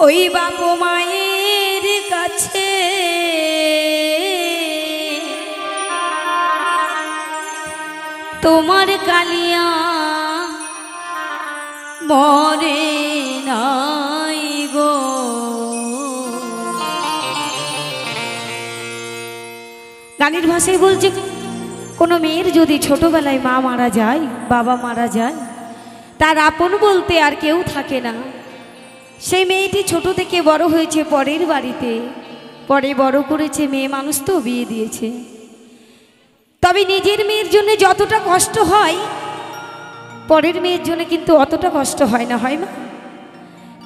ওই বাপ মায়ের কাছে তোমার কালিয়া মরে নাই গো। গানের ভাষায় বলছে কোনো মেয়ের যদি ছোটবেলায় মা মারা যায়, বাবা মারা যায়, তার আপন বলতে আর কেউ থাকে না। সেই মেয়েটি ছোট থেকে বড় হয়েছে পরের বাড়িতে, পরে বড় করেছে, মেয়ে মানুষ তো বিয়ে দিয়েছে। তবে নিজের মেয়ের জন্য যতটা কষ্ট হয় পরের মেয়ের জন্য কিন্তু অতটা কষ্ট হয় না, হয় না?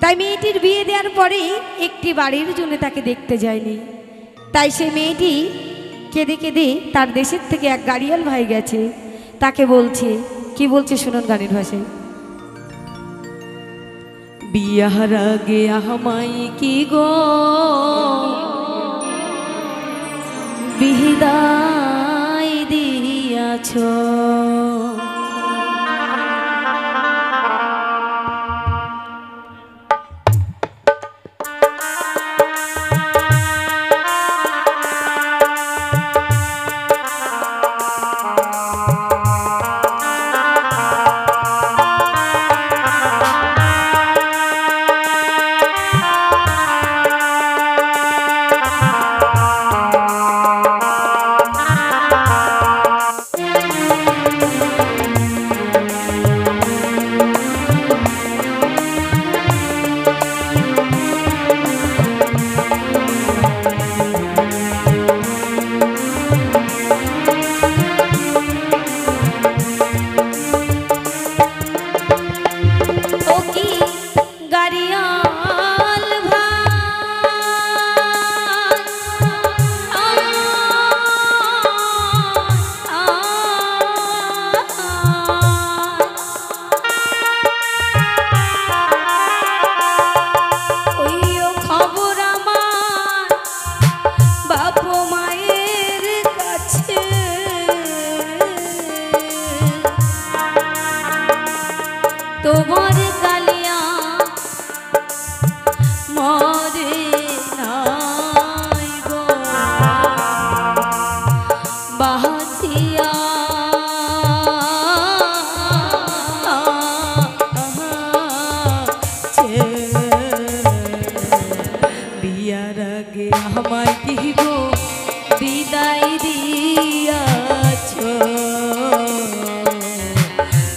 তাই মেয়েটির বিয়ে দেওয়ার পরে একটি বাড়ির জন্য তাকে দেখতে যায়নি। তাই সেই মেয়েটি কেঁদে কেঁদে তার দেশের থেকে এক গাড়িয়াল ভাই গেছে, তাকে বলছে, কি বলছে শুনুন গানের ভাষায়। বিয়ার আগে আমায় কি গো বিদায় দিয়াছ, তোমার কালিয়া মরে নাই গো বাঁচিয়া বিয়ার আগে আমায় কি গো বিদায় দিয়াছ,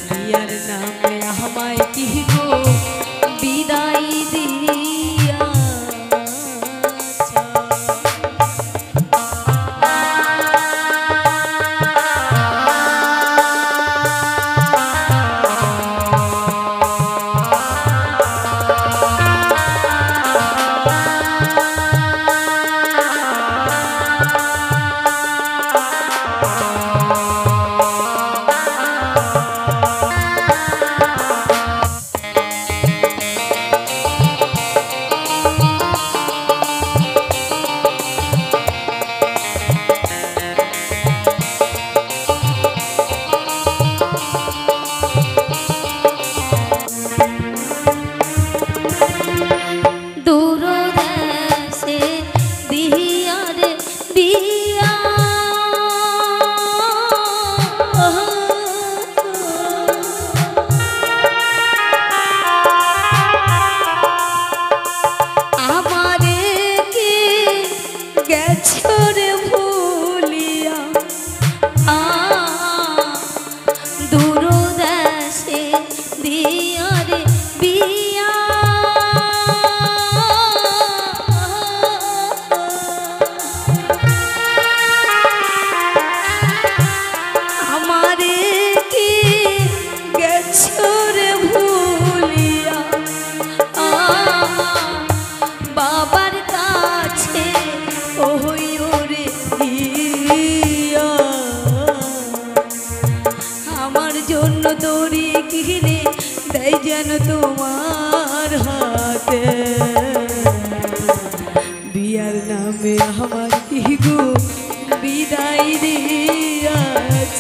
বিয়ার নামে আমায় কি গো বিদায় দিয়াছ। যেন তোমার হাতে বিয়ার নামে আমার কি গো বিদায় দিয়াছ,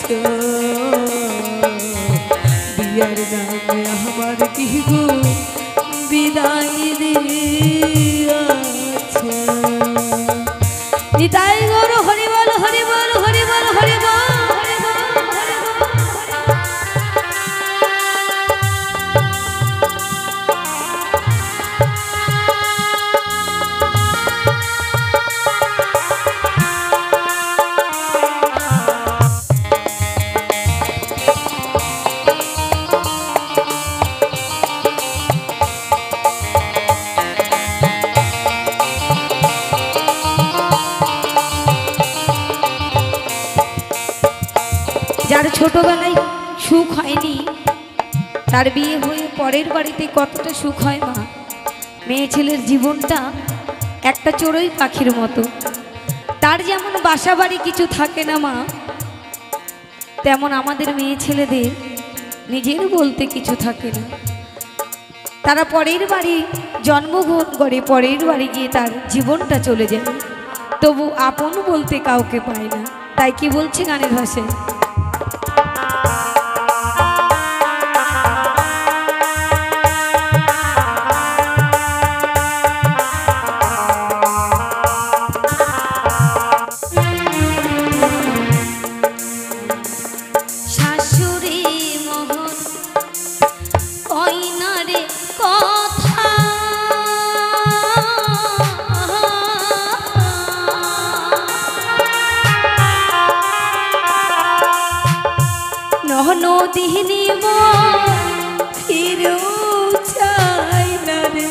বিয়ার নামে আমার কি গো বিদায় দিয়াছ। ছোটবেলায় সুখ হয়নি, তার বিয়ে হয়ে পরের বাড়িতে কতটা সুখ হয় মা। মেয়ে ছেলের জীবনটা একটা চড়ুই পাখির মতো, তার যেমন বাসা বাড়ি কিছু থাকে না মা, তেমন আমাদের মেয়ে ছেলেদের নিজের বলতে কিছু থাকে না। তারা পরের বাড়ি জন্মগ্রহণ করে, পরের বাড়ি গিয়ে তার জীবনটা চলে যায়, তবু আপন বলতে কাউকে পায় না। তাই কি বলছে গানের ভাষায়, নদী ফিরেও চাই না রে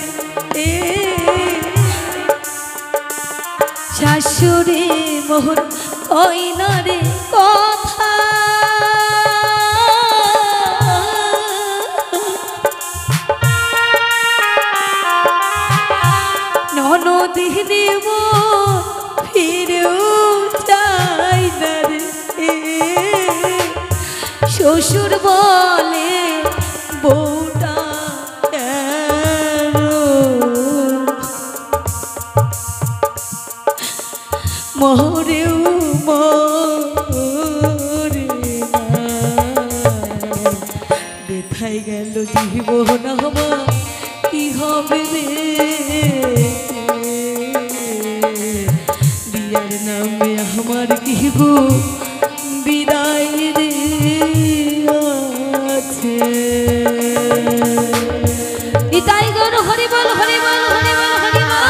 শাশুড়ি মোহন ওই না রে কথা, নদী নিব ফিরেও চাই না রে। শ্বশুর বলে বউটা মরেও মরে বেথাই গেল জীবন আমার কি হবে রে, বিয়ার নামে আমার কি গো বিদায় রে আছে। নিতাই গৌর হরি বল হরি বল হরি বল হরি বল।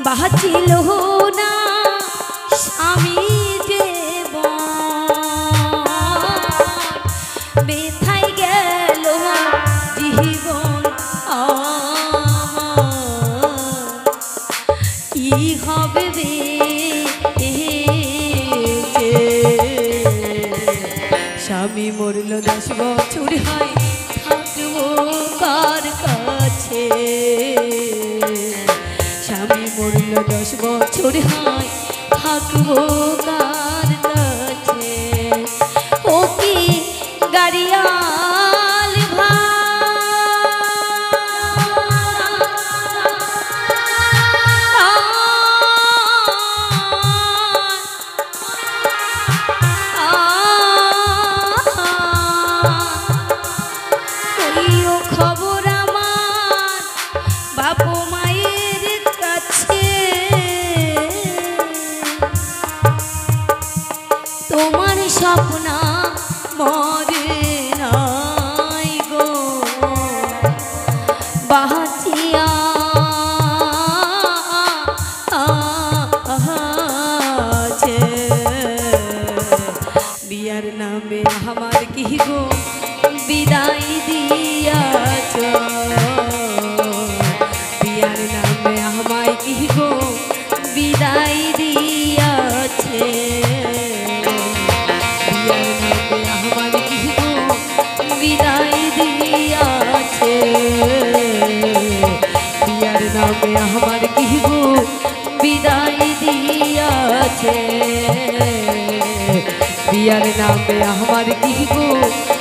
বাঁচিল না স্বামী জীবন, বেথাই গেল জীবন কি হবে রে, স্বামী মরল 10 বছর হয় থাকবো কার কাছে, স্বামী মরল 10 বছর হয় থাকবো কার কাছে। ও কি গাড়িয়াল ভাই খবর আমার বাপ মায়ের কাছে, তোমার স্বপ্ন মরে নাই গো বাঁচিয়া আছে, বিয়ার নামে আমার কি গো বিদায় দিয়াছ, বিয়ার নামে আমায় কি গো বিদায় দিয়াছে, বিয়ার নামে আমার কি গো বিদায় দিয়াছে, বিয়ার নামে আমার কি গো